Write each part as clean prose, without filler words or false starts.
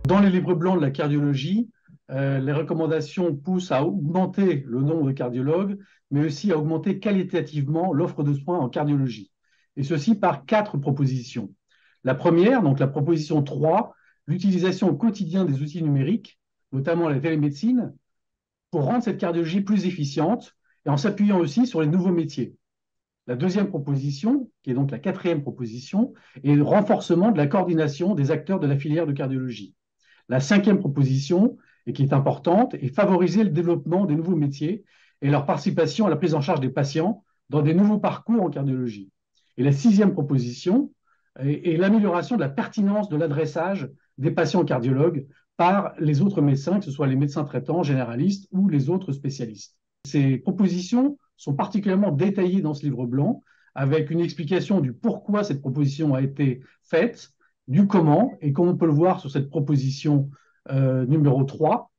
Dans les livres blancs de la cardiologie, les recommandations poussent à augmenter le nombre de cardiologues, mais aussi à augmenter qualitativement l'offre de soins en cardiologie. Et ceci par quatre propositions. La première, donc la proposition 3, l'utilisation au quotidien des outils numériques, notamment la télémédecine, pour rendre cette cardiologie plus efficiente et en s'appuyant aussi sur les nouveaux métiers. La deuxième proposition, qui est donc la quatrième proposition, est le renforcement de la coordination des acteurs de la filière de cardiologie. La cinquième proposition, et qui est importante, est favoriser le développement des nouveaux métiers et leur participation à la prise en charge des patients dans des nouveaux parcours en cardiologie. Et la sixième proposition est l'amélioration de la pertinence de l'adressage des patients cardiologues par les autres médecins, que ce soit les médecins traitants, généralistes ou les autres spécialistes. Ces propositions sont particulièrement détaillées dans ce livre blanc, avec une explication du pourquoi cette proposition a été faite, du comment, et comme on peut le voir sur cette proposition numéro 3,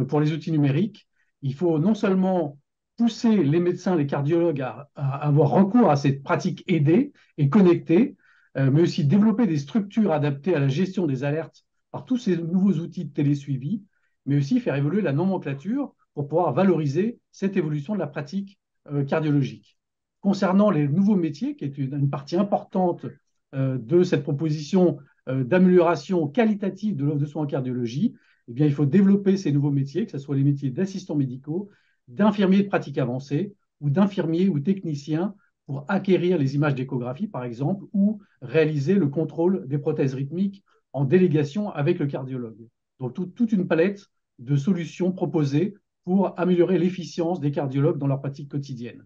pour les outils numériques, il faut non seulement pousser les médecins, les cardiologues à avoir recours à cette pratique aidée et connectée, mais aussi développer des structures adaptées à la gestion des alertes par tous ces nouveaux outils de télésuivi, mais aussi faire évoluer la nomenclature pour pouvoir valoriser cette évolution de la pratique cardiologique. Concernant les nouveaux métiers, qui est une partie importante de cette proposition d'amélioration qualitative de l'offre de soins en cardiologie, eh bien, il faut développer ces nouveaux métiers, que ce soit les métiers d'assistants médicaux, d'infirmiers de pratique avancée ou d'infirmiers ou techniciens pour acquérir les images d'échographie, par exemple, ou réaliser le contrôle des prothèses rythmiques en délégation avec le cardiologue. Donc, toute une palette de solutions proposées pour améliorer l'efficience des cardiologues dans leur pratique quotidienne.